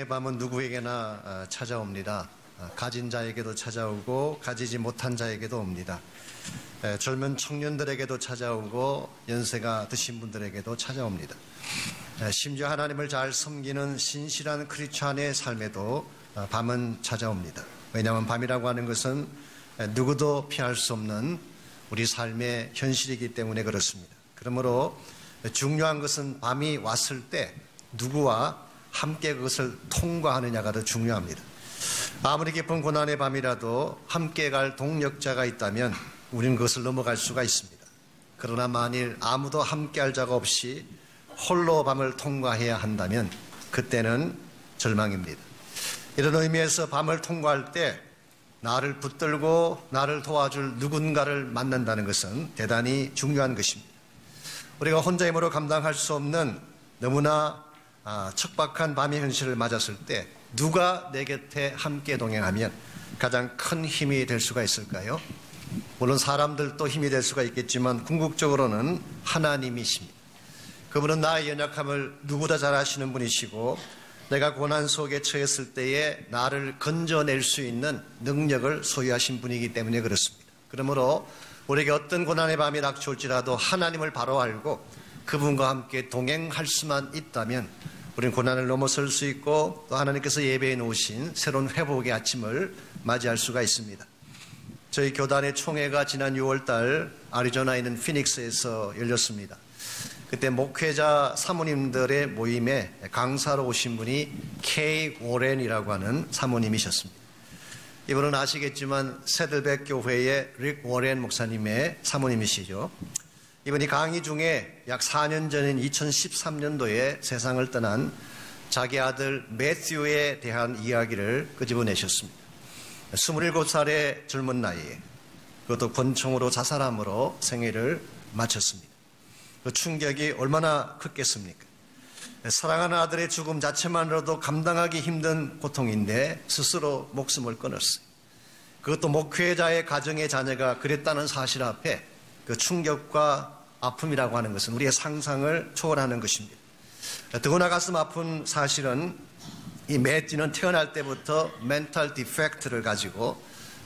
인생의 밤은 누구에게나 찾아옵니다. 가진 자에게도 찾아오고 가지지 못한 자에게도 옵니다. 젊은 청년들에게도 찾아오고 연세가 드신 분들에게도 찾아옵니다. 심지어 하나님을 잘 섬기는 신실한 크리스찬의 삶에도 밤은 찾아옵니다. 왜냐하면 밤이라고 하는 것은 누구도 피할 수 없는 우리 삶의 현실이기 때문에 그렇습니다. 그러므로 중요한 것은 밤이 왔을 때 누구와 함께 그것을 통과하느냐가 더 중요합니다. 아무리 깊은 고난의 밤이라도 함께 갈 동력자가 있다면 우리는 그것을 넘어갈 수가 있습니다. 그러나 만일 아무도 함께 할 자가 없이 홀로 밤을 통과해야 한다면 그때는 절망입니다. 이런 의미에서 밤을 통과할 때 나를 붙들고 나를 도와줄 누군가를 만난다는 것은 대단히 중요한 것입니다. 우리가 혼자 힘으로 감당할 수 없는 너무나 척박한 밤의 현실을 맞았을 때 누가 내 곁에 함께 동행하면 가장 큰 힘이 될 수가 있을까요? 물론 사람들도 힘이 될 수가 있겠지만 궁극적으로는 하나님이십니다. 그분은 나의 연약함을 누구보다 잘 아시는 분이시고 내가 고난 속에 처했을 때에 나를 건져낼 수 있는 능력을 소유하신 분이기 때문에 그렇습니다. 그러므로 우리에게 어떤 고난의 밤이 닥쳐올지라도 하나님을 바로 알고 그분과 함께 동행할 수만 있다면 우리는 고난을 넘어설 수 있고 또 하나님께서 예배해 놓으신 새로운 회복의 아침을 맞이할 수가 있습니다. 저희 교단의 총회가 지난 6월달 애리조나에 있는 피닉스에서 열렸습니다. 그때 목회자 사모님들의 모임에 강사로 오신 분이 K 워렌이라고 하는 사모님이셨습니다. 이분은 아시겠지만 새들백 교회의 릭 워렌 목사님의 사모님이시죠. 이분이 강의 중에 약 4년 전인 2013년도에 세상을 떠난 자기 아들 매튜에 대한 이야기를 끄집어내셨습니다. 27살의 젊은 나이에 그것도 권총으로 자살함으로 생애를 마쳤습니다. 그 충격이 얼마나 컸겠습니까? 사랑하는 아들의 죽음 자체만으로도 감당하기 힘든 고통인데 스스로 목숨을 끊었어요. 그것도 목회자의 가정의 자녀가 그랬다는 사실 앞에 그 충격과 아픔이라고 하는 것은 우리의 상상을 초월하는 것입니다. 더구나 가슴 아픈 사실은 이 매튜는 태어날 때부터 멘탈 디펙트를 가지고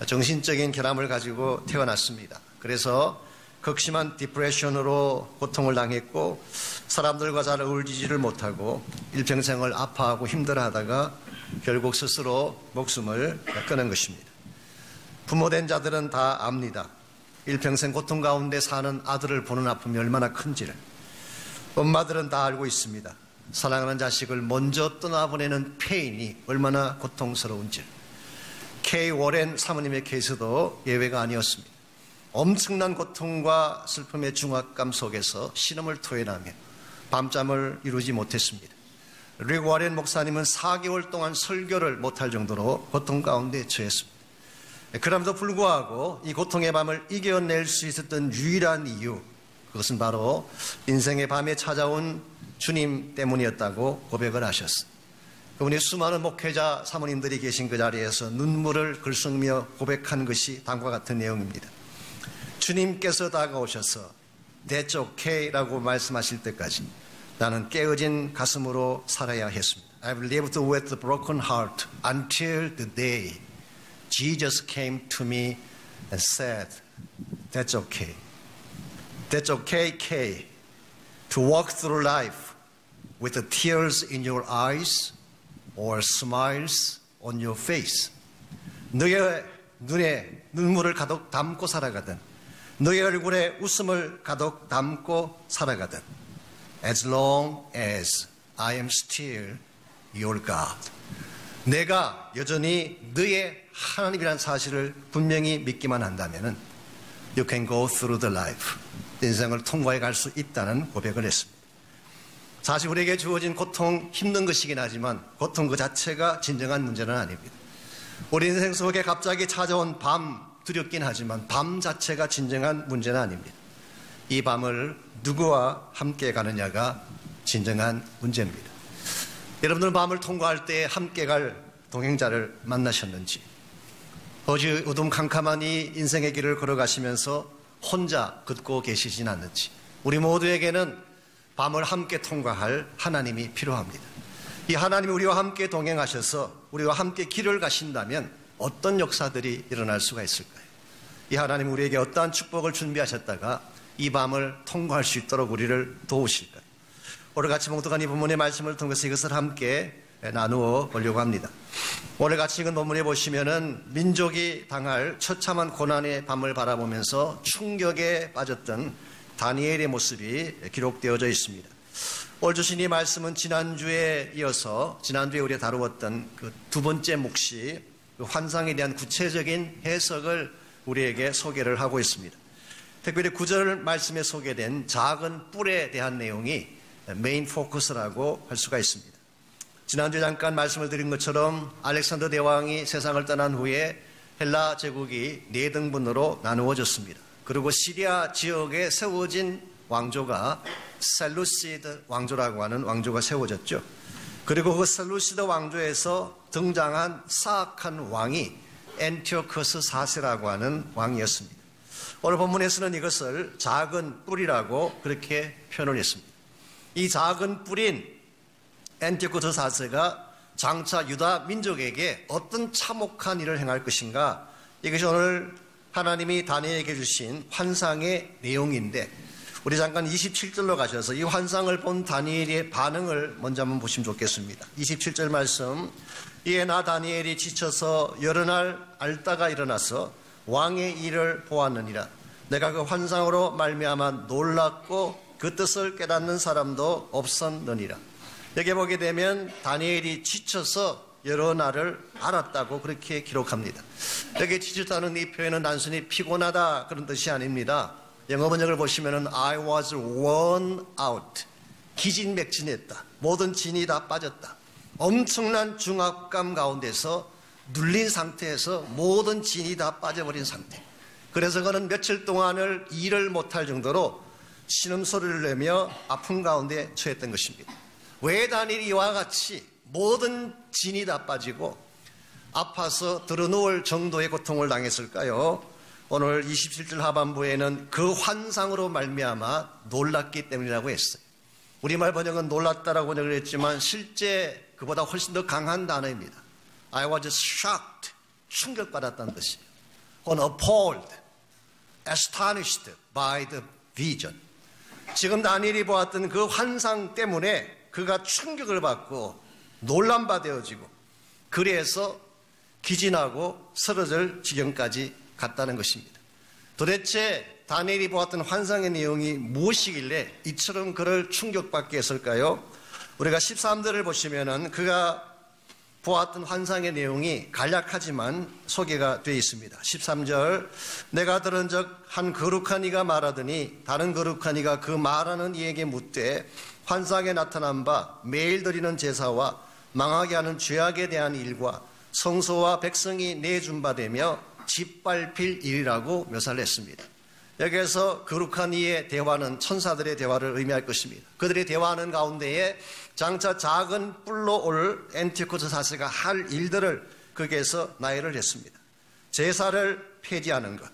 정신적인 결함을 가지고 태어났습니다. 그래서 극심한 디프레션으로 고통을 당했고 사람들과 잘 어울리지를 못하고 일평생을 아파하고 힘들어하다가 결국 스스로 목숨을 끊은 것입니다. 부모된 자들은 다 압니다. 일평생 고통 가운데 사는 아들을 보는 아픔이 얼마나 큰지를. 엄마들은 다 알고 있습니다. 사랑하는 자식을 먼저 떠나보내는 페인이 얼마나 고통스러운지를. K 워렌 사모님의 케이스도 예외가 아니었습니다. 엄청난 고통과 슬픔의 중압감 속에서 신음을 토해내며 밤잠을 이루지 못했습니다. 릭 워렌 목사님은 4개월 동안 설교를 못할 정도로 고통 가운데 처했습니다. 그럼에도 불구하고 이 고통의 밤을 이겨낼 수 있었던 유일한 이유, 그것은 바로 인생의 밤에 찾아온 주님 때문이었다고 고백을 하셨어요. 그분이 수많은 목회자 사모님들이 계신 그 자리에서 눈물을 글썽이며 고백한 것이 다음과 같은 내용입니다. 주님께서 다가오셔서 That's okay 라고 말씀하실 때까지 나는 깨어진 가슴으로 살아야 했습니다. I've lived with a broken heart until the day Jesus came to me and said, That's okay. That's okay, Kay, to walk through life with the tears in your eyes or smiles on your face. 너의 눈에 눈물을 가득 담고 살아가든 너의 얼굴에 웃음을 가득 담고 살아가든 As long as I am still your God. 내가 여전히 너의 하나님이라는 사실을 분명히 믿기만 한다면 You can go through the life. 인생을 통과해 갈 수 있다는 고백을 했습니다. 사실 우리에게 주어진 고통 힘든 것이긴 하지만 고통 그 자체가 진정한 문제는 아닙니다. 우리 인생 속에 갑자기 찾아온 밤 두렵긴 하지만 밤 자체가 진정한 문제는 아닙니다. 이 밤을 누구와 함께 가느냐가 진정한 문제입니다. 여러분들은 밤을 통과할 때 함께 갈 동행자를 만나셨는지, 어제 우둠캄캄한 이 인생의 길을 걸어가시면서 혼자 걷고 계시진 않는지, 우리 모두에게는 밤을 함께 통과할 하나님이 필요합니다. 이 하나님이 우리와 함께 동행하셔서 우리와 함께 길을 가신다면 어떤 역사들이 일어날 수가 있을까요? 이 하나님 우리에게 어떠한 축복을 준비하셨다가 이 밤을 통과할 수 있도록 우리를 도우실까요? 오늘 같이 봉독한 이 본문의 말씀을 통해서 이것을 함께 나누어 보려고 합니다. 오늘 같이 읽은 본문에 보시면은 민족이 당할 처참한 고난의 밤을 바라보면서 충격에 빠졌던 다니엘의 모습이 기록되어져 있습니다. 오늘 주신 이 말씀은 지난주에 이어서 지난주에 우리가 다루었던 그 두 번째 몫이 그 환상에 대한 구체적인 해석을 우리에게 소개를 하고 있습니다. 특별히 9절 말씀에 소개된 작은 뿔에 대한 내용이 메인 포커스라고 할 수가 있습니다. 지난주에 잠깐 말씀을 드린 것처럼 알렉산더 대왕이 세상을 떠난 후에 헬라 제국이 4등분으로 나누어졌습니다. 그리고 시리아 지역에 세워진 왕조가 셀루시드 왕조라고 하는 왕조가 세워졌죠. 그리고 그 셀루시드 왕조에서 등장한 사악한 왕이 엔티오커스 4세라고 하는 왕이었습니다. 오늘 본문에서는 이것을 작은 뿔이라고 그렇게 표현을 했습니다. 이 작은 뿔인 엔티오커스 4세가 장차 유다 민족에게 어떤 참혹한 일을 행할 것인가, 이것이 오늘 하나님이 다니엘에게 주신 환상의 내용인데, 우리 잠깐 27절로 가셔서 이 환상을 본 다니엘의 반응을 먼저 한번 보시면 좋겠습니다. 27절 말씀. 이에 나 다니엘이 지쳐서 여러 날 앓다가 일어나서 왕의 일을 보았느니라. 내가 그 환상으로 말미암아 놀랐고 그 뜻을 깨닫는 사람도 없었느니라. 여기 보게 되면 다니엘이 지쳐서 여러 날을 앓았다고 그렇게 기록합니다. 여기 지쳤다는 이 표현은 단순히 피곤하다 그런 뜻이 아닙니다. 영어 번역을 보시면은 I was worn out, 기진맥진했다. 모든 진이 다 빠졌다. 엄청난 중압감 가운데서 눌린 상태에서 모든 진이 다 빠져버린 상태. 그래서 그는 며칠 동안을 일을 못할 정도로 신음소리를 내며 아픔 가운데 처했던 것입니다. 왜 다니엘이 이와 같이 모든 진이 다 빠지고 아파서 드러누울 정도의 고통을 당했을까요? 오늘 27절 하반부에는 그 환상으로 말미암아 놀랐기 때문이라고 했어요. 우리말 번역은 놀랐다라고 번역을 했지만 실제 그보다 훨씬 더 강한 단어입니다. I was shocked, 충격받았다는 뜻이에요. 혹은 appalled, astonished by the vision. 지금 다니엘이 보았던 그 환상 때문에 그가 충격을 받고 놀란바 되어지고, 그래서 기진하고 쓰러질 지경까지 갔다는 것입니다. 도대체 다니엘이 보았던 환상의 내용이 무엇이길래 이처럼 그를 충격받게 했을까요? 우리가 13절을 보시면은 그가 보았던 환상의 내용이 간략하지만 소개가 되어 있습니다. 13절. 내가 들은 적 한 거룩한 이가 말하더니 다른 거룩한 이가 그 말하는 이에게 묻되 환상에 나타난 바 매일 드리는 제사와 망하게 하는 죄악에 대한 일과 성소와 백성이 내준 바 되며 짓밟힐 일이라고 묘사를 했습니다. 여기에서 거룩한 이의 대화는 천사들의 대화를 의미할 것입니다. 그들의 대화하는 가운데에 장차 작은 뿔로 올 엔티오커스 4세가 할 일들을 거기에서 나열을 했습니다. 제사를 폐지하는 것,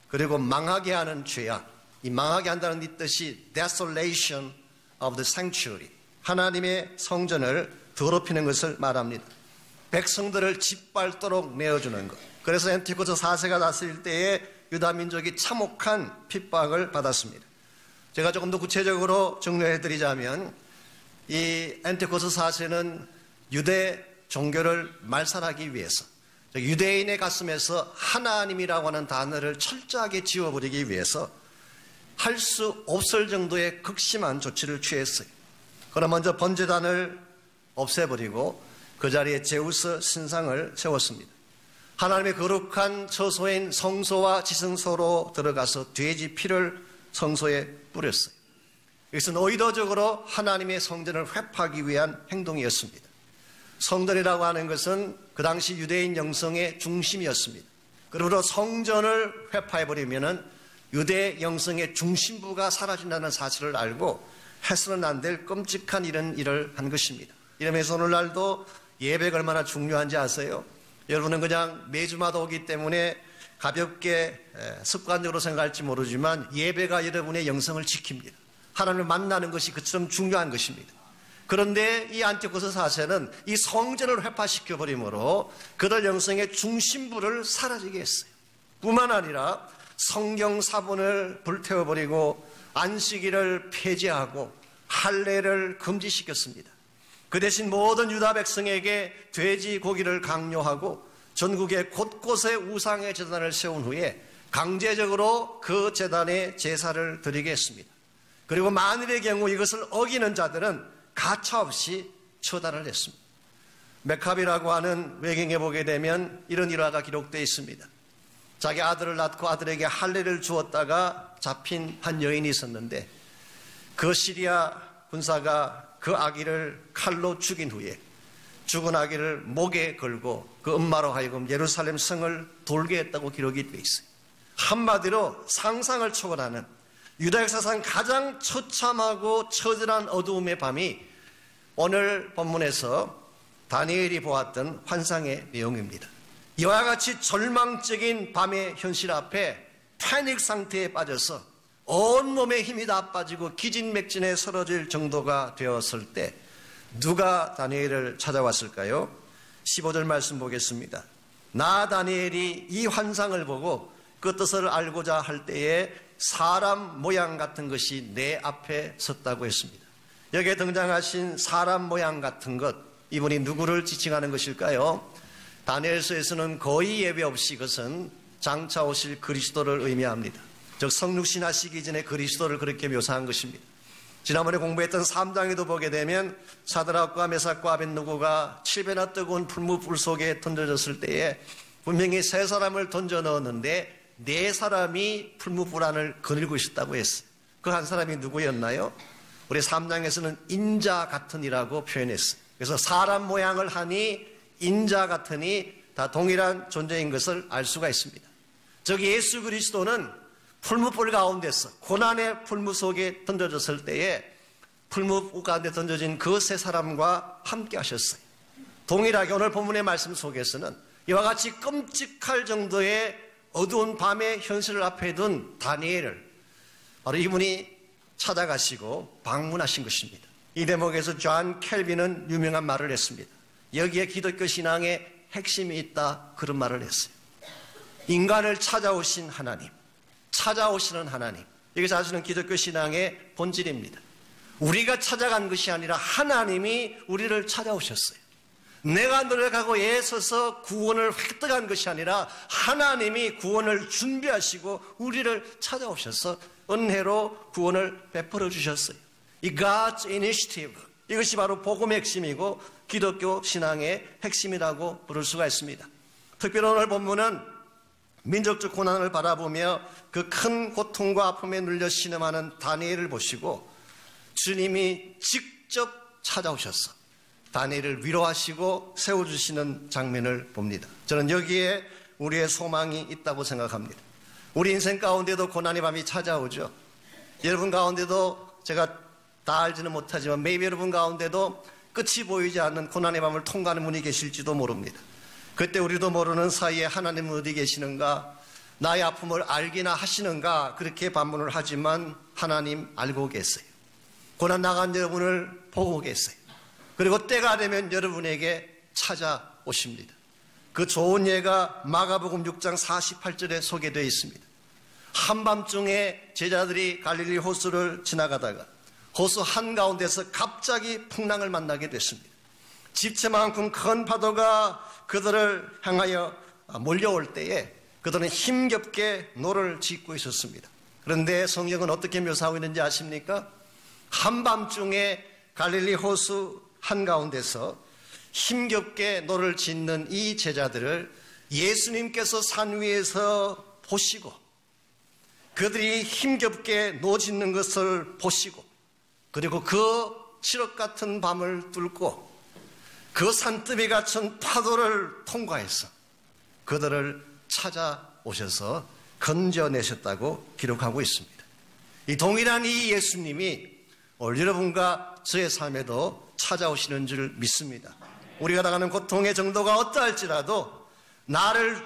그리고 망하게 하는 죄악. 이 망하게 한다는 이 뜻이 desolation of the sanctuary, 하나님의 성전을 더럽히는 것을 말합니다. 백성들을 짓밟도록 내어주는 것. 그래서 엔티오커스 4세가 났을 때에 유다 민족이 참혹한 핍박을 받았습니다. 제가 조금 더 구체적으로 정리해드리자면 이 엔티오커스 4세는 유대 종교를 말살하기 위해서, 유대인의 가슴에서 하나님이라고 하는 단어를 철저하게 지워버리기 위해서 할 수 없을 정도의 극심한 조치를 취했어요. 그러나 먼저 번제단을 없애버리고 그 자리에 제우스 신상을 세웠습니다. 하나님의 거룩한 처소인 성소와 지성소로 들어가서 돼지 피를 성소에 뿌렸어요. 이것은 의도적으로 하나님의 성전을 회파하기 위한 행동이었습니다. 성전이라고 하는 것은 그 당시 유대인 영성의 중심이었습니다. 그러므로 성전을 회파해버리면 유대 영성의 중심부가 사라진다는 사실을 알고 해서는 안 될 끔찍한 이런 일을 한 것입니다. 이러면서 오늘날도 예배가 얼마나 중요한지 아세요? 여러분은 그냥 매주마다 오기 때문에 가볍게 습관적으로 생각할지 모르지만 예배가 여러분의 영성을 지킵니다. 하나님을 만나는 것이 그처럼 중요한 것입니다. 그런데 이 안티오코스 4세는 이 성전을 회파시켜 버림으로 그들 영성의 중심부를 사라지게 했어요. 뿐만 아니라 성경 사본을 불태워버리고 안식일을 폐지하고 할례를 금지시켰습니다. 그 대신 모든 유다 백성에게 돼지 고기를 강요하고 전국의 곳곳에 우상의 제단을 세운 후에 강제적으로 그 제단에 제사를 드리게 했습니다. 그리고 만일의 경우 이것을 어기는 자들은 가차없이 처단을 했습니다. 메카비라고 하는 외경에 보게 되면 이런 일화가 기록되어 있습니다. 자기 아들을 낳고 아들에게 할례를 주었다가 잡힌 한 여인이 있었는데 그 시리아 군사가 그 아기를 칼로 죽인 후에 죽은 아기를 목에 걸고 그 엄마로 하여금 예루살렘 성을 돌게 했다고 기록이 되어 있어요. 한마디로 상상을 초월하는 유다 역사상 가장 처참하고 처절한 어두움의 밤이 오늘 본문에서 다니엘이 보았던 환상의 내용입니다. 이와 같이 절망적인 밤의 현실 앞에 패닉 상태에 빠져서 온몸에 힘이 다 빠지고 기진맥진에 쓰러질 정도가 되었을 때 누가 다니엘을 찾아왔을까요? 15절 말씀 보겠습니다. 나 다니엘이 이 환상을 보고 그 뜻을 알고자 할 때에 사람 모양 같은 것이 내 앞에 섰다고 했습니다. 여기에 등장하신 사람 모양 같은 것, 이분이 누구를 지칭하는 것일까요? 다니엘서에서는 거의 예외 없이 이것은 장차 오실 그리스도를 의미합니다. 즉 성육신하시기 전에 그리스도를 그렇게 묘사한 것입니다. 지난번에 공부했던 3장에도 보게 되면 사드락과 메삭과 아벳느고가 7배나 뜨거운 풀무불 속에 던져졌을 때에 분명히 3사람을 던져 넣었는데 4사람이 풀무불 안을 거닐고 있었다고 했어요. 그 한 사람이 누구였나요? 우리 3장에서는 인자 같으니라고 표현했어요. 그래서 사람 모양을 하니 인자 같으니 다 동일한 존재인 것을 알 수가 있습니다. 즉 예수 그리스도는 풀무불 가운데서 고난의 풀무 속에 던져졌을 때에 풀무 가운데 던져진 그 3사람과 함께 하셨어요. 동일하게 오늘 본문의 말씀 속에서는 이와 같이 끔찍할 정도의 어두운 밤의 현실을 앞에 둔 다니엘을 바로 이분이 찾아가시고 방문하신 것입니다. 이 대목에서 존 켈빈은 유명한 말을 했습니다. 여기에 기독교 신앙의 핵심이 있다, 그런 말을 했어요. 인간을 찾아오신 하나님, 찾아오시는 하나님, 이게 사실은 기독교 신앙의 본질입니다. 우리가 찾아간 것이 아니라 하나님이 우리를 찾아오셨어요. 내가 노력하고 애써서 구원을 획득한 것이 아니라 하나님이 구원을 준비하시고 우리를 찾아오셔서 은혜로 구원을 베풀어 주셨어요. 이 God's initiative, 이것이 바로 복음의 핵심이고 기독교 신앙의 핵심이라고 부를 수가 있습니다. 특별히 오늘 본문은 민족적 고난을 바라보며 그 큰 고통과 아픔에 눌려 신음하는 다니엘을 보시고 주님이 직접 찾아오셔서 다니엘을 위로하시고 세워주시는 장면을 봅니다. 저는 여기에 우리의 소망이 있다고 생각합니다. 우리 인생 가운데도 고난의 밤이 찾아오죠. 여러분 가운데도 제가 다 알지는 못하지만 maybe 여러분 가운데도 끝이 보이지 않는 고난의 밤을 통과하는 분이 계실지도 모릅니다. 그때 우리도 모르는 사이에 하나님은 어디 계시는가, 나의 아픔을 알기나 하시는가, 그렇게 반문을 하지만 하나님 알고 계세요. 고난 나간 여러분을 보고 계세요. 그리고 때가 되면 여러분에게 찾아오십니다. 그 좋은 예가 마가복음 6장 48절에 소개되어 있습니다. 한밤중에 제자들이 갈릴리 호수를 지나가다가 호수 한가운데서 갑자기 풍랑을 만나게 됐습니다. 집채만큼 큰 파도가 그들을 향하여 몰려올 때에 그들은 힘겹게 노를 짓고 있었습니다. 그런데 성경은 어떻게 묘사하고 있는지 아십니까? 한밤중에 갈릴리 호수 한가운데서 힘겹게 노를 짓는 이 제자들을 예수님께서 산 위에서 보시고 그들이 힘겹게 노 짓는 것을 보시고 그리고 그 칠흑 같은 밤을 뚫고 그 산더미 같은 파도를 통과해서 그들을 찾아오셔서 건져내셨다고 기록하고 있습니다. 이 동일한 이 예수님이 오늘 여러분과 저의 삶에도 찾아오시는 줄 믿습니다. 우리가 당하는 고통의 정도가 어떠할지라도 나를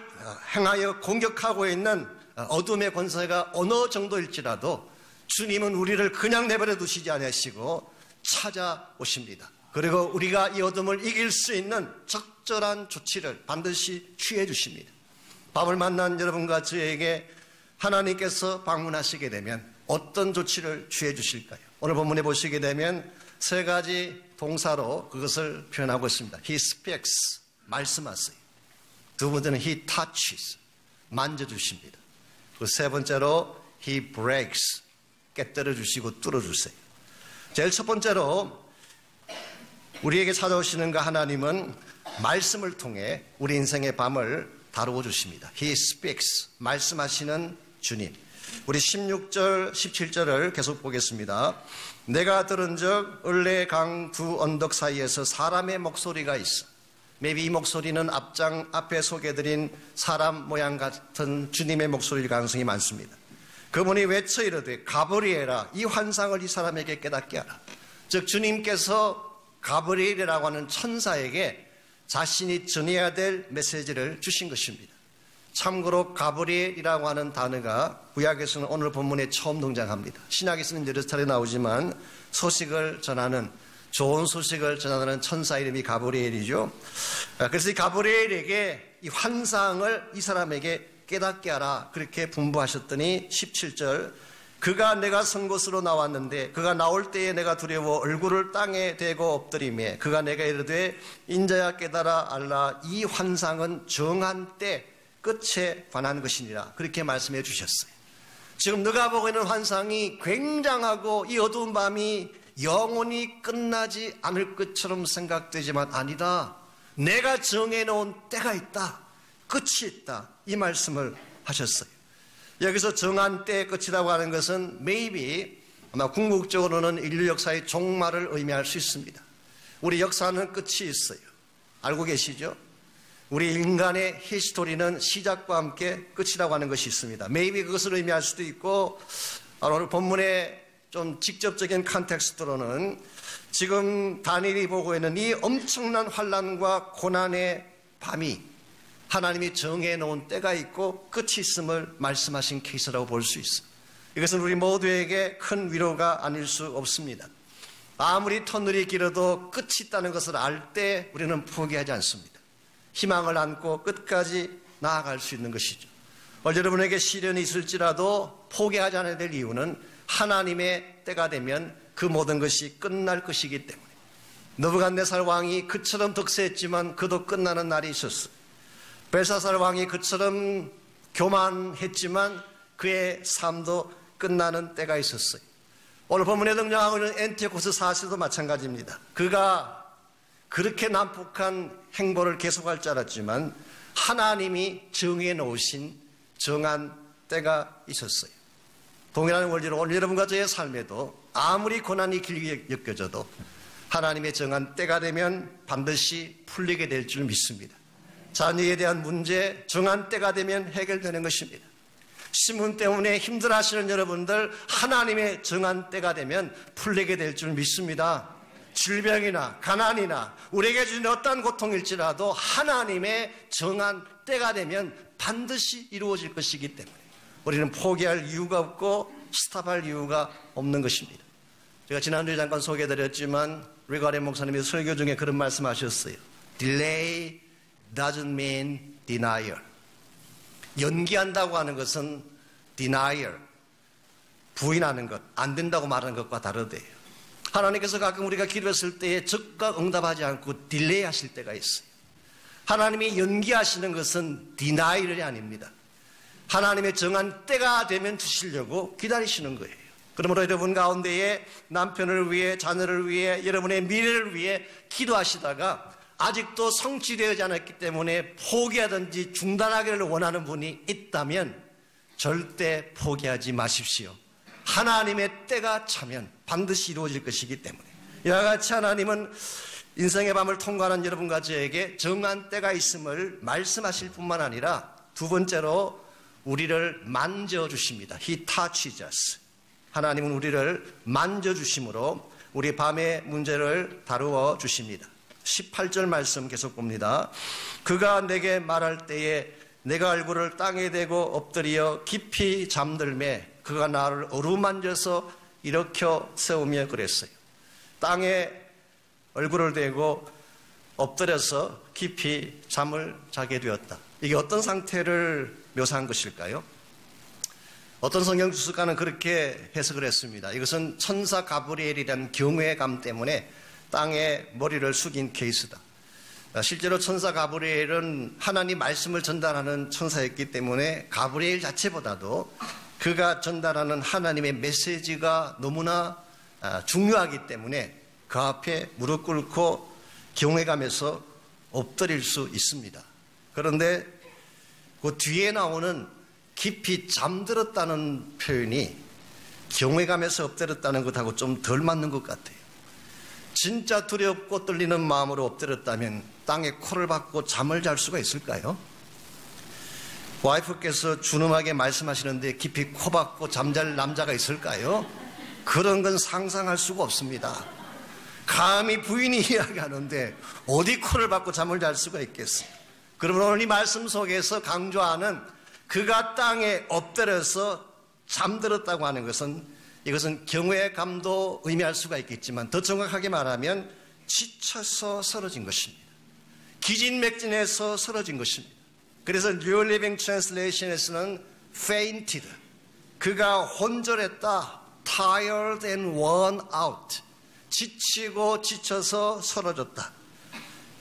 향하여 공격하고 있는 어둠의 권세가 어느 정도일지라도 주님은 우리를 그냥 내버려 두시지 않으시고 찾아오십니다. 그리고 우리가 이 어둠을 이길 수 있는 적절한 조치를 반드시 취해 주십니다. 밤을 만난 여러분과 저에게 하나님께서 방문하시게 되면 어떤 조치를 취해 주실까요? 오늘 본문에 보시게 되면 세 가지 동사로 그것을 표현하고 있습니다. He speaks, 말씀하세요. 두 번째는 He touches, 만져주십니다. 그 세 번째로 He breaks, 깨뜨려 주시고 뚫어 주세요. 제일 첫 번째로 우리에게 찾아오시는 그 하나님은 말씀을 통해 우리 인생의 밤을 다루어 주십니다. He speaks, 말씀하시는 주님. 우리 16절, 17절을 계속 보겠습니다. 내가 들은 적 을레 강 두 언덕 사이에서 사람의 목소리가 있어. maybe 이 목소리는 앞에 소개해드린 사람 모양 같은 주님의 목소리일 가능성이 많습니다. 그분이 외쳐 이르되 가브리엘아, 이 환상을 이 사람에게 깨닫게 하라. 즉 주님께서 가브리엘이라고 하는 천사에게 자신이 전해야 될 메시지를 주신 것입니다. 참고로 가브리엘이라고 하는 단어가 구약에서는 오늘 본문에 처음 등장합니다. 신약에서는 여러 차례 나오지만 소식을 전하는, 좋은 소식을 전하는 천사 이름이 가브리엘이죠. 그래서 이 가브리엘에게 이 환상을 이 사람에게 깨닫게 하라 그렇게 분부하셨더니 17절 그가 내가 선 곳으로 나왔는데 그가 나올 때에 내가 두려워 얼굴을 땅에 대고 엎드리매 그가 내가 이르되 인자야 깨달아 알라 이 환상은 정한 때 끝에 관한 것이니라 그렇게 말씀해 주셨어요. 지금 너가 보고 있는 환상이 굉장하고 이 어두운 밤이 영원히 끝나지 않을 것처럼 생각되지만 아니다. 내가 정해놓은 때가 있다. 끝이 있다. 이 말씀을 하셨어요. 여기서 정한 때의 끝이라고 하는 것은 maybe 아마 궁극적으로는 인류 역사의 종말을 의미할 수 있습니다. 우리 역사는 끝이 있어요. 알고 계시죠? 우리 인간의 히스토리는 시작과 함께 끝이라고 하는 것이 있습니다. maybe 그것을 의미할 수도 있고 오늘 본문의 좀 직접적인 컨텍스트로는 지금 다니엘이 보고 있는 이 엄청난 환난과 고난의 밤이 하나님이 정해놓은 때가 있고 끝이 있음을 말씀하신 케이스라고 볼 수 있어요. 이것은 우리 모두에게 큰 위로가 아닐 수 없습니다. 아무리 터널이 길어도 끝이 있다는 것을 알 때 우리는 포기하지 않습니다. 희망을 안고 끝까지 나아갈 수 있는 것이죠. 여러분에게 시련이 있을지라도 포기하지 않아야 될 이유는 하나님의 때가 되면 그 모든 것이 끝날 것이기 때문에. 느부갓네살 왕이 그처럼 득세했지만 그도 끝나는 날이 있었어요. 벨사살 왕이 그처럼 교만했지만 그의 삶도 끝나는 때가 있었어요. 오늘 본문에 등장하고 있는 엔티오코스 4세도 마찬가지입니다. 그가 그렇게 난폭한 행보를 계속할 줄 알았지만 하나님이 정해 놓으신 정한 때가 있었어요. 동일한 원리로 오늘 여러분과 저의 삶에도 아무리 고난이 길게 느껴져도 하나님의 정한 때가 되면 반드시 풀리게 될 줄 믿습니다. 자녀에 대한 문제 정한 때가 되면 해결되는 것입니다. 신분 때문에 힘들어하시는 여러분들 하나님의 정한 때가 되면 풀리게 될 줄 믿습니다. 질병이나 가난이나 우리에게 주는 어떠한 고통일지라도 하나님의 정한 때가 되면 반드시 이루어질 것이기 때문에 우리는 포기할 이유가 없고 스탑할 이유가 없는 것입니다. 제가 지난주에 잠깐 소개해드렸지만 리가렌 목사님이 설교 중에 그런 말씀하셨어요. Delay doesn't mean denial. 연기한다고 하는 것은 denial, 부인하는 것, 안 된다고 말하는 것과 다르대요. 하나님께서 가끔 우리가 기도했을 때에 즉각 응답하지 않고 딜레이 하실 때가 있어요. 하나님이 연기하시는 것은 denial이 아닙니다. 하나님의 정한 때가 되면 주시려고 기다리시는 거예요. 그러므로 여러분 가운데에 남편을 위해, 자녀를 위해, 여러분의 미래를 위해 기도하시다가 아직도 성취되지 않았기 때문에 포기하든지 중단하기를 원하는 분이 있다면 절대 포기하지 마십시오. 하나님의 때가 차면 반드시 이루어질 것이기 때문에 이와 같이 하나님은 인생의 밤을 통과하는 여러분과 저에게 정한 때가 있음을 말씀하실 뿐만 아니라 두 번째로 우리를 만져주십니다. He touches us. 하나님은 우리를 만져주심으로 우리 밤의 문제를 다루어 주십니다. 18절 말씀 계속 봅니다. 그가 내게 말할 때에 내가 얼굴을 땅에 대고 엎드려 깊이 잠들매 그가 나를 어루만져서 일으켜 세우며 그랬어요. 땅에 얼굴을 대고 엎드려서 깊이 잠을 자게 되었다. 이게 어떤 상태를 묘사한 것일까요? 어떤 성경 주석가는 그렇게 해석을 했습니다. 이것은 천사 가브리엘이라는 경외감 때문에 땅에 머리를 숙인 케이스다. 실제로 천사 가브리엘은 하나님 말씀을 전달하는 천사였기 때문에 가브리엘 자체보다도 그가 전달하는 하나님의 메시지가 너무나 중요하기 때문에 그 앞에 무릎 꿇고 경외감에서 엎드릴 수 있습니다. 그런데 그 뒤에 나오는 깊이 잠들었다는 표현이 경외감에서 엎드렸다는 것하고 좀 덜 맞는 것 같아요. 진짜 두렵고 떨리는 마음으로 엎드렸다면 땅에 코를 박고 잠을 잘 수가 있을까요? 와이프께서 준엄하게 말씀하시는데 깊이 코 박고 잠잘 남자가 있을까요? 그런 건 상상할 수가 없습니다. 감히 부인이 이야기하는데 어디 코를 박고 잠을 잘 수가 있겠어요? 그러면 오늘 이 말씀 속에서 강조하는 그가 땅에 엎드려서 잠들었다고 하는 것은 이것은 경외감도 의미할 수가 있겠지만 더 정확하게 말하면 지쳐서 쓰러진 것입니다. 기진맥진해서 쓰러진 것입니다. 그래서 New Living Translation에서는 fainted, 그가 혼절했다, tired and worn out, 지치고 지쳐서 쓰러졌다.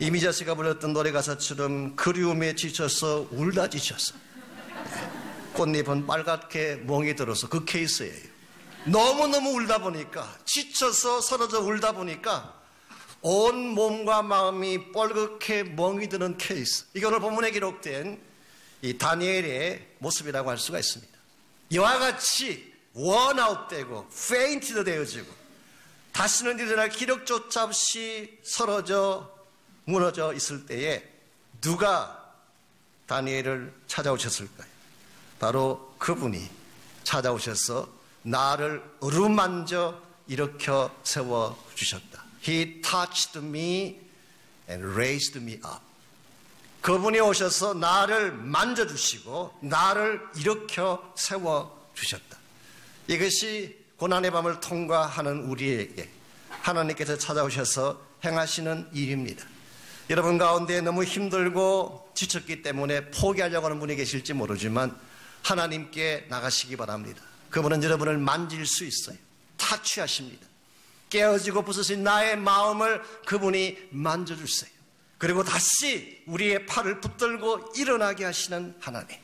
이미자 씨가 불렀던 노래 가사처럼 그리움에 지쳐서 울다 지쳐서 꽃잎은 빨갛게 멍이 들어서 그 케이스예요. 너무너무 울다 보니까 지쳐서 쓰러져 울다 보니까 온 몸과 마음이 뻘겋게 멍이 드는 케이스. 이게 오늘 본문에 기록된 이 다니엘의 모습이라고 할 수가 있습니다. 이와 같이 원아웃되고 페인티드 되어지고 다시는 일어날 기력조차 없이 쓰러져 무너져 있을 때에 누가 다니엘을 찾아오셨을까요? 바로 그분이 찾아오셔서 나를 어루만져 일으켜 세워주셨다. He touched me and raised me up. 그분이 오셔서 나를 만져주시고 나를 일으켜 세워주셨다. 이것이 고난의 밤을 통과하는 우리에게 하나님께서 찾아오셔서 행하시는 일입니다. 여러분 가운데 너무 힘들고 지쳤기 때문에 포기하려고 하는 분이 계실지 모르지만 하나님께 나가시기 바랍니다. 그분은 여러분을 만질 수 있어요. 타치하십니다. 깨어지고 부서진 나의 마음을 그분이 만져주세요. 그리고 다시 우리의 팔을 붙들고 일어나게 하시는 하나님.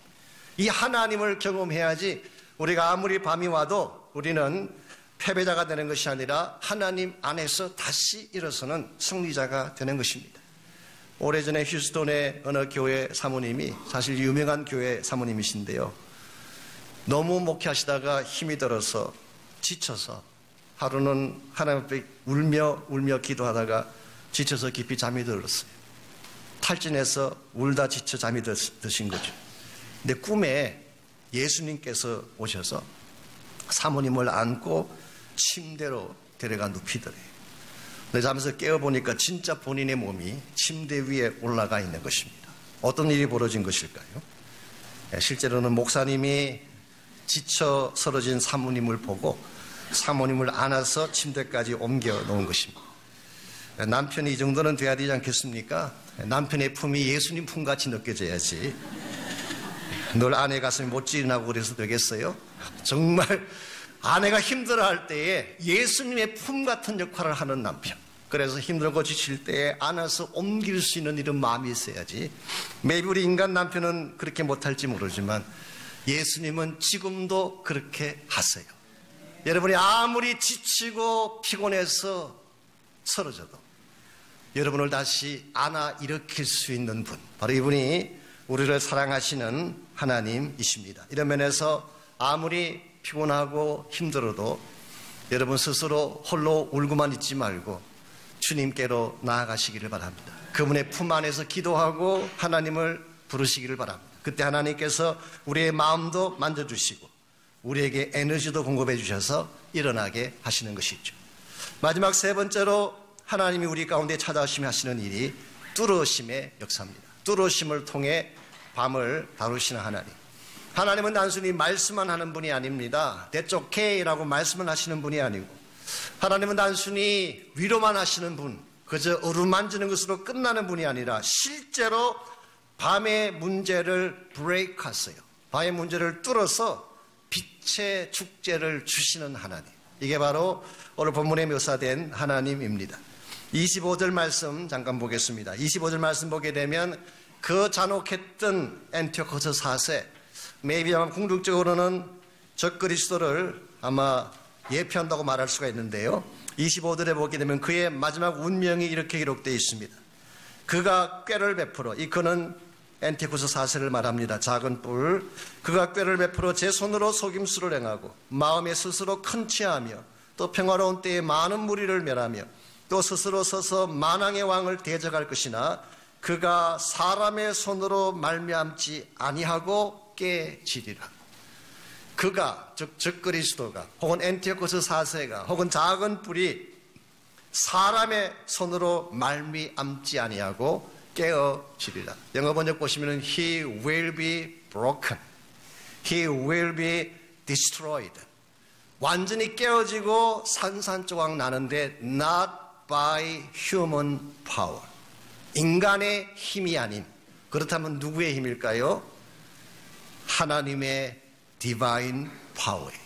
이 하나님을 경험해야지 우리가 아무리 밤이 와도 우리는 패배자가 되는 것이 아니라 하나님 안에서 다시 일어서는 승리자가 되는 것입니다. 오래전에 휴스턴의 어느 교회 사모님이, 사실 유명한 교회 사모님이신데요, 너무 목회하시다가 힘이 들어서 지쳐서 하루는 하나님 앞에 울며 기도하다가 지쳐서 깊이 잠이 들었어요. 탈진해서 울다 지쳐 잠이 드신 거죠. 근데 꿈에 예수님께서 오셔서 사모님을 안고 침대로 데려가 눕히더래요. 그래서 자면서 깨어보니까 진짜 본인의 몸이 침대 위에 올라가 있는 것입니다. 어떤 일이 벌어진 것일까요? 실제로는 목사님이 지쳐 쓰러진 사모님을 보고 사모님을 안아서 침대까지 옮겨 놓은 것입니다. 남편이 이 정도는 돼야 되지 않겠습니까? 남편의 품이 예수님 품같이 느껴져야지 늘 아내 가슴이 못 찌르나고 그래서 되겠어요? 정말 아내가 힘들어할 때에 예수님의 품 같은 역할을 하는 남편. 그래서 힘들고 지칠 때에 안아서 옮길 수 있는 이런 마음이 있어야지. 매일 우리 인간 남편은 그렇게 못할지 모르지만 예수님은 지금도 그렇게 하세요. 여러분이 아무리 지치고 피곤해서 쓰러져도 여러분을 다시 안아 일으킬 수 있는 분, 바로 이분이 우리를 사랑하시는 하나님이십니다. 이런 면에서 아무리 피곤하고 힘들어도 여러분 스스로 홀로 울고만 있지 말고 주님께로 나아가시기를 바랍니다. 그분의 품 안에서 기도하고 하나님을 부르시기를 바랍니다. 그때 하나님께서 우리의 마음도 만져주시고 우리에게 에너지도 공급해 주셔서 일어나게 하시는 것이죠. 마지막 세 번째로 하나님이 우리 가운데 찾아오시며 하시는 일이 뚫으심의 역사입니다. 뚫으심을 통해 밤을 다루시는 하나님. 하나님은 단순히 말씀만 하는 분이 아닙니다. That's okay라고 말씀을 하시는 분이 아니고 하나님은 단순히 위로만 하시는 분, 그저 어루만지는 것으로 끝나는 분이 아니라 실제로 밤의 문제를 브레이크하세요. 밤의 문제를 뚫어서 빛의 축제를 주시는 하나님. 이게 바로 오늘 본문에 묘사된 하나님입니다. 25절 말씀 잠깐 보겠습니다. 25절 말씀 보게 되면 그 잔혹했던 안티오코스 4세, maybe 아마 궁극적으로는 적그리스도를 아마 예표한다고 말할 수가 있는데요. 25절에 보게 되면 그의 마지막 운명이 이렇게 기록되어 있습니다. 그가 꾀를 베풀어, 이 그는 안티오코스 4세를 말합니다. 작은 뿔. 그가 꾀를 베풀어 제 손으로 속임수를 행하고 마음에 스스로 큰 취하며 또 평화로운 때에 많은 무리를 멸하며 또 스스로 서서 만왕의 왕을 대적할 것이나 그가 사람의 손으로 말미암지 아니하고 깨지리라. 그가 즉 적그리스도가 혹은 안티오코스 4세가 혹은 작은 뿔이 사람의 손으로 말미암지 아니하고 깨어지리라. 영어 번역 보시면 He will be broken. He will be destroyed. 완전히 깨어지고 산산조각 나는데 not by human power. 인간의 힘이 아닌, 그렇다면 누구의 힘일까요? 하나님의 divine power예요.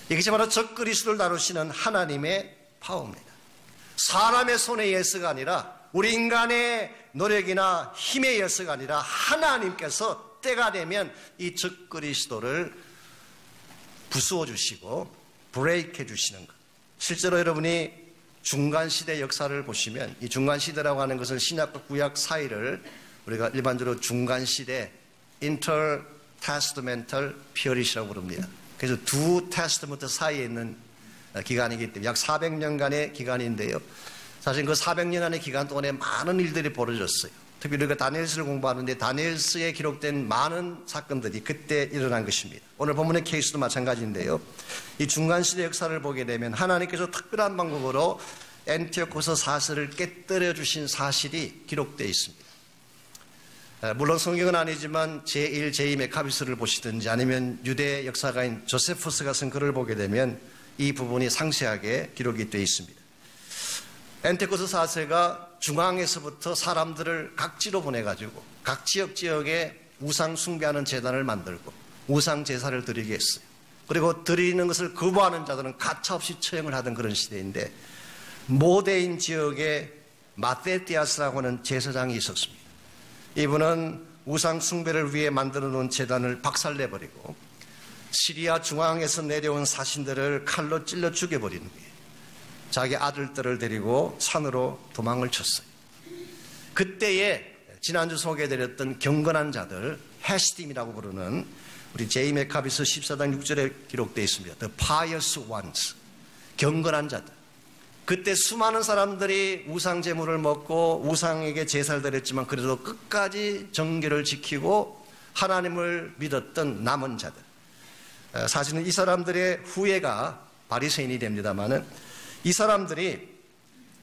이것이 바로 적그리스도를 다루시는 하나님의 파워입니다. 사람의 손에 의해서가 아니라 우리 인간의 노력이나 힘에 의해서가 아니라 하나님께서 때가 되면 이 적그리스도를 부수어 주시고 브레이크 해 주시는 것. 실제로 여러분이 중간시대 역사를 보시면 이 중간시대라고 하는 것은 신약과 구약 사이를 우리가 일반적으로 중간시대 intertestamental period이라고 부릅니다. 그래서 두 테스트먼트 사이에 있는 기간이기 때문에 약 400년간의 기간인데요. 사실 그 400년간의 기간 동안에 많은 일들이 벌어졌어요. 특히 우리가 다니엘서를 공부하는데 다니엘서에 기록된 많은 사건들이 그때 일어난 것입니다. 오늘 본문의 케이스도 마찬가지인데요. 이 중간시대 역사를 보게 되면 하나님께서 특별한 방법으로 안티오코스 4세를 깨뜨려 주신 사실이 기록되어 있습니다. 물론 성경은 아니지만 제1, 제2 메카비스를 보시든지 아니면 유대 역사가인 조세푸스가 쓴 글을 보게 되면 이 부분이 상세하게 기록이 되어 있습니다. 안티오코스 4세가 중앙에서부터 사람들을 각지로 보내가지고 각 지역에 우상 숭배하는 제단을 만들고 우상 제사를 드리게 했어요. 그리고 드리는 것을 거부하는 자들은 가차없이 처형을 하던 그런 시대인데 모데인 지역에 마테티아스라고 하는 제사장이 있었습니다. 이분은 우상 숭배를 위해 만들어 놓은 제단을 박살내버리고 시리아 중앙에서 내려온 사신들을 칼로 찔러 죽여버리는 거예요. 자기 아들들을 데리고 산으로 도망을 쳤어요. 그때에 지난주 소개해드렸던 경건한 자들, 해시딤이라고 부르는 우리 제이 메카비스 14장 6절에 기록되어 있습니다. The pious ones, 경건한 자들. 그때 수많은 사람들이 우상 제물을 먹고 우상에게 제사를 드렸지만 그래도 끝까지 정결을 지키고 하나님을 믿었던 남은 자들. 사실은 이 사람들의 후예가 바리새인이 됩니다마는 이 사람들이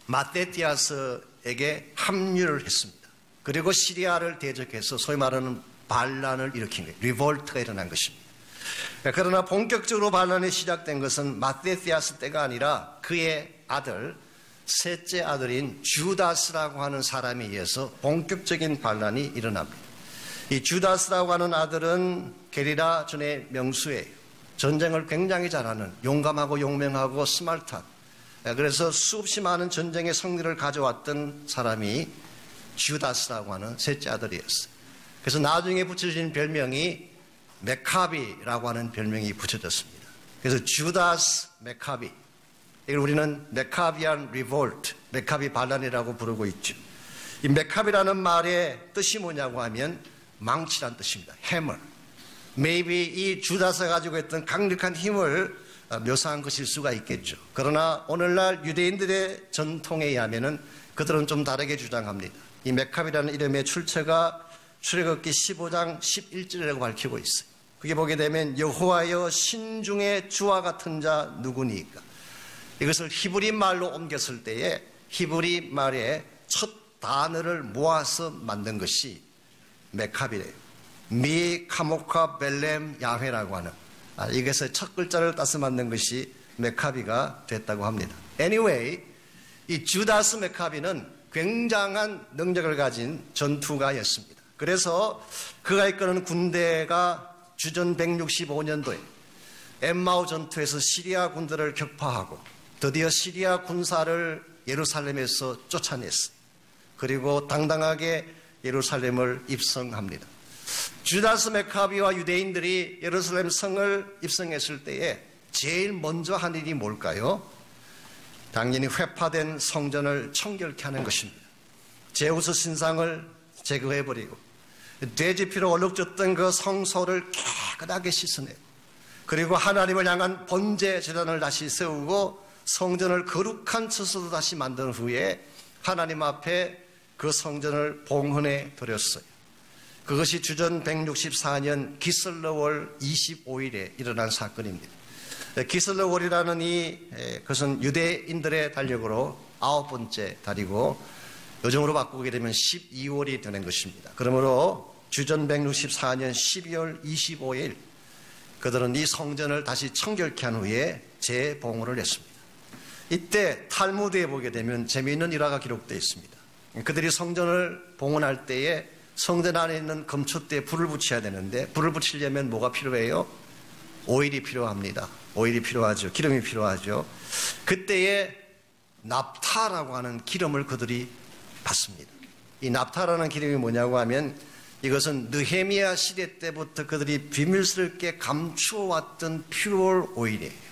마테티아스에게 합류를 했습니다. 그리고 시리아를 대적해서 소위 말하는 반란을 일으킨 거예요. 리볼트가 일어난 것입니다. 그러나 본격적으로 반란이 시작된 것은 마테티아스 때가 아니라 그의 아들, 셋째 아들인 주다스라고 하는 사람에 의해서 본격적인 반란이 일어납니다. 이 주다스라고 하는 아들은 게리라 전의 명수예요. 전쟁을 굉장히 잘하는 용감하고 용맹하고 스마트한, 그래서 수없이 많은 전쟁의 승리를 가져왔던 사람이 주다스라고 하는 셋째 아들이었어요. 그래서 나중에 붙여진 별명이 메카비라고 하는 별명이 붙여졌습니다. 그래서 주다스 메카비, 이걸 우리는 메카비안 리볼트, 메카비 반란이라고 부르고 있죠. 이 메카비라는 말의 뜻이 뭐냐고 하면 망치란 뜻입니다. 해머. maybe 이 주다스가 가지고 있던 강력한 힘을 묘사한 것일 수가 있겠죠. 그러나 오늘날 유대인들의 전통에 의하면은 그들은 좀 다르게 주장합니다. 이 메카비라는 이름의 출처가 출애굽기 15장 11절이라고 밝히고 있어요. 그게 보게 되면 여호와여 신중의 주와 같은 자 누구니까. 이것을 히브리 말로 옮겼을 때에 히브리 말의 첫 단어를 모아서 만든 것이 메카비래요. 미 카모카 벨렘 야훼라고 하는, 이것의 첫 글자를 따서 만든 것이 메카비가 됐다고 합니다. Anyway, 이 주다스 메카비는 굉장한 능력을 가진 전투가였습니다. 그래서 그가 이끄는 군대가 주전 165년도에 엠마오 전투에서 시리아 군대를 격파하고 드디어 시리아 군사를 예루살렘에서 쫓아냈어요. 그리고 당당하게 예루살렘을 입성합니다. 주다스 메카비와 유대인들이 예루살렘 성을 입성했을 때에 제일 먼저 한 일이 뭘까요? 당연히 회파된 성전을 청결케 하는 것입니다. 제우스 신상을 제거해버리고 돼지피로 얼룩졌던 그 성소를 깨끗하게 씻어내고 그리고 하나님을 향한 번제 제단을 다시 세우고 성전을 거룩한 처소로 다시 만든 후에 하나님 앞에 그 성전을 봉헌해 드렸어요. 그것이 주전 164년 기슬러월 25일에 일어난 사건입니다. 기슬러월이라는 그것은 유대인들의 달력으로 9번째 달이고 요즘으로 바꾸게 되면 12월이 되는 것입니다. 그러므로 주전 164년 12월 25일 그들은 이 성전을 다시 청결케 한 후에 재봉헌을 했습니다. 이때 탈무드에 보게 되면 재미있는 일화가 기록되어 있습니다. 그들이 성전을 봉헌할 때에 성전 안에 있는 금초대에 불을 붙여야 되는데 불을 붙이려면 뭐가 필요해요? 오일이 필요합니다. 오일이 필요하죠. 기름이 필요하죠. 그때에 납타라고 하는 기름을 그들이 받습니다. 이 납타라는 기름이 뭐냐고 하면 이것은 느헤미야 시대 때부터 그들이 비밀스럽게 감추어왔던 퓨어 오일이에요.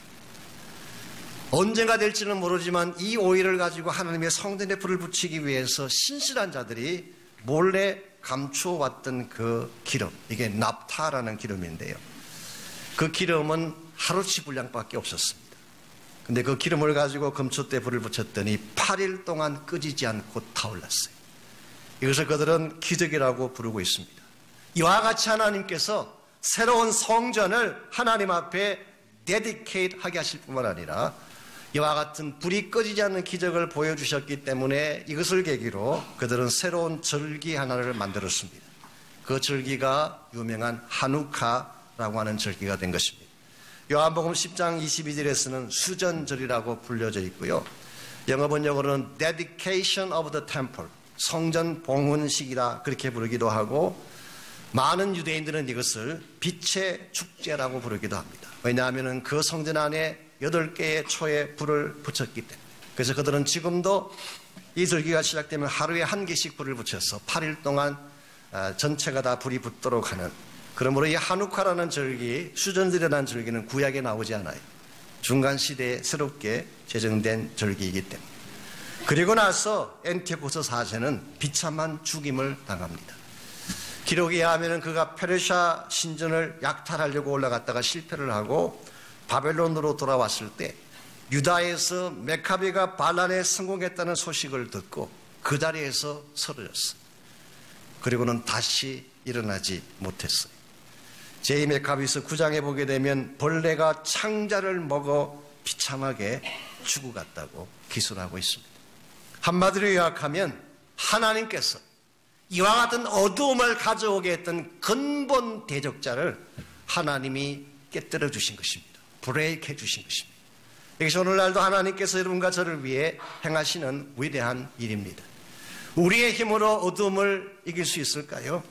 언젠가 될지는 모르지만 이 오일을 가지고 하나님의 성전에 불을 붙이기 위해서 신실한 자들이 몰래 감추어왔던 그 기름, 이게 납타라는 기름인데요. 그 기름은 하루치 분량밖에 없었습니다. 근데 그 기름을 가지고 금초대에 불을 붙였더니 8일 동안 끄지지 않고 타올랐어요. 이것을 그들은 기적이라고 부르고 있습니다. 이와 같이 하나님께서 새로운 성전을 하나님 앞에 데디케이트 하게 하실 뿐만 아니라 이와 같은 불이 꺼지지 않는 기적을 보여주셨기 때문에 이것을 계기로 그들은 새로운 절기 하나를 만들었습니다. 그 절기가 유명한 하누카라고 하는 절기가 된 것입니다. 요한복음 10장 22절에서는 수전절이라고 불려져 있고요. 영어 번역으로는 Dedication of the Temple, 성전 봉헌식이라 그렇게 부르기도 하고 많은 유대인들은 이것을 빛의 축제라고 부르기도 합니다. 왜냐하면 그 성전 안에 8개의 초에 불을 붙였기 때문에. 그래서 그들은 지금도 이 절기가 시작되면 하루에 1개씩 불을 붙여서 8일 동안 전체가 다 불이 붙도록 하는, 그러므로 이 하누카라는 절기, 수전절이라는 절기는 구약에 나오지 않아요. 중간 시대에 새롭게 제정된 절기이기 때문에. 그리고 나서 엔티오코스 4세는 비참한 죽임을 당합니다. 기록에 의하면 그가 페르시아 신전을 약탈하려고 올라갔다가 실패를 하고 바벨론으로 돌아왔을 때 유다에서 메카비가 반란에 성공했다는 소식을 듣고 그 자리에서 쓰러졌어요. 그리고는 다시 일어나지 못했어요. 제2메카비서 9장에 보게 되면 벌레가 창자를 먹어 비참하게 죽어갔다고 기술하고 있습니다. 한마디로 요약하면 하나님께서 이와 같은 어두움을 가져오게 했던 근본 대적자를 하나님이 깨뜨려 주신 것입니다. 브레이크 해 주신 것입니다. 이것이 오늘날도 하나님께서 여러분과 저를 위해 행하시는 위대한 일입니다. 우리의 힘으로 어두움을 이길 수 있을까요?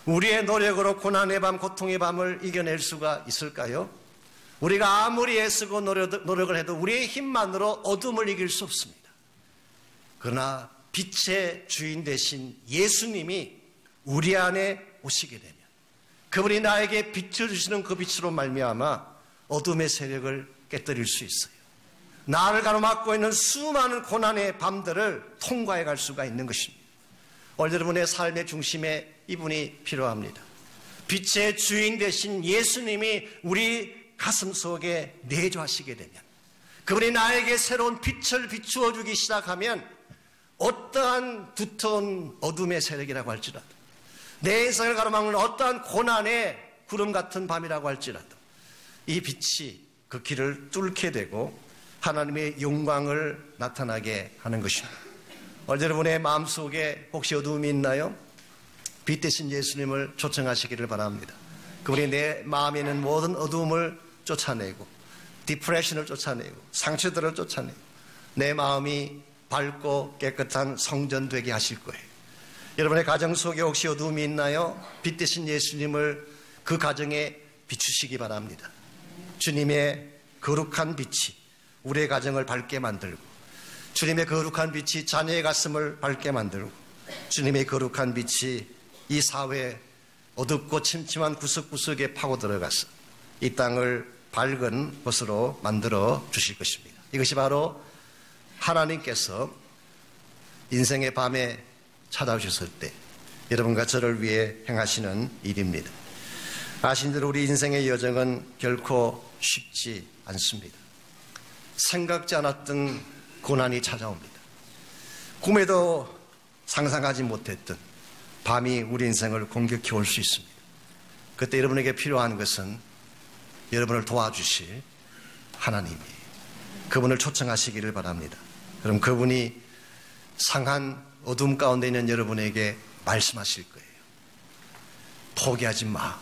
우리의 노력으로 고난의 밤, 고통의 밤을 이겨낼 수가 있을까요? 우리가 아무리 애쓰고 노력을 해도 우리의 힘만으로 어둠을 이길 수 없습니다. 그러나 빛의 주인 되신 예수님이 우리 안에 오시게 되면 그분이 나에게 빛을 주시는 그 빛으로 말미암아 어둠의 세력을 깨뜨릴 수 있어요. 나를 가로막고 있는 수많은 고난의 밤들을 통과해 갈 수가 있는 것입니다. 오늘 여러분의 삶의 중심에 이분이 필요합니다. 빛의 주인 되신 예수님이 우리 가슴 속에 내주하시게 되면, 그분이 나에게 새로운 빛을 비추어 주기 시작하면 어떠한 두터운 어둠의 세력이라고 할지라도, 내 인생을 가로막는 어떠한 고난의 구름 같은 밤이라고 할지라도 이 빛이 그 길을 뚫게 되고 하나님의 영광을 나타나게 하는 것입니다. 오늘 여러분의 마음속에 혹시 어두움이 있나요? 빛 대신 예수님을 초청하시기를 바랍니다. 그분이 내 마음에 있는 모든 어두움을 쫓아내고 디프레션을 쫓아내고 상처들을 쫓아내고 내 마음이 밝고 깨끗한 성전 되게 하실 거예요. 여러분의 가정 속에 혹시 어두움이 있나요? 빛 대신 예수님을 그 가정에 비추시기 바랍니다. 주님의 거룩한 빛이 우리의 가정을 밝게 만들고, 주님의 거룩한 빛이 자녀의 가슴을 밝게 만들고, 주님의 거룩한 빛이 이 사회 어둡고 침침한 구석구석에 파고 들어가서 이 땅을 밝은 곳으로 만들어 주실 것입니다. 이것이 바로 하나님께서 인생의 밤에 찾아오셨을 때 여러분과 저를 위해 행하시는 일입니다. 아신 대로 우리 인생의 여정은 결코 쉽지 않습니다. 생각지 않았던 고난이 찾아옵니다. 꿈에도 상상하지 못했던 밤이 우리 인생을 공격해 올 수 있습니다. 그때 여러분에게 필요한 것은 여러분을 도와주실 하나님이에요. 그분을 초청하시기를 바랍니다. 그럼 그분이 상한 어둠 가운데 있는 여러분에게 말씀하실 거예요. 포기하지 마.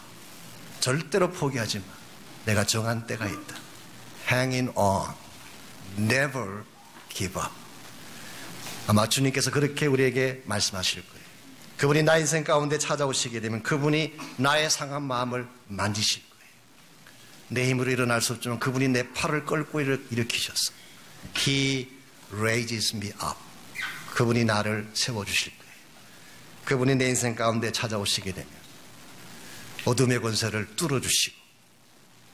절대로 포기하지 마. 내가 정한 때가 있다. Hanging on. Never give up. 아마 주님께서 그렇게 우리에게 말씀하실 거예요. 그분이 나 인생 가운데 찾아오시게 되면 그분이 나의 상한 마음을 만지실 거예요. 내 힘으로 일어날 수 없지만 그분이 내 팔을 끌고 일으키셨어. He raises me up. 그분이 나를 세워주실 거예요. 그분이 내 인생 가운데 찾아오시게 되면 어둠의 권세를 뚫어주시고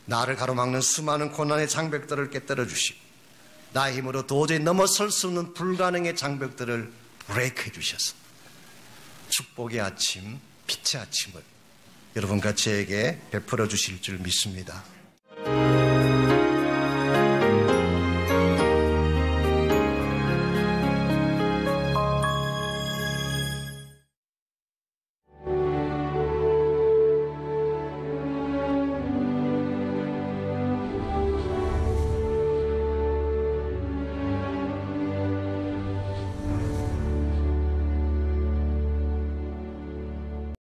나를 가로막는 수많은 고난의 장벽들을 깨뜨려 주시고 나의 힘으로 도저히 넘어설 수 없는 불가능의 장벽들을 브레이크해 주셔서 축복의 아침, 빛의 아침을 여러분과 저에게 베풀어 주실 줄 믿습니다.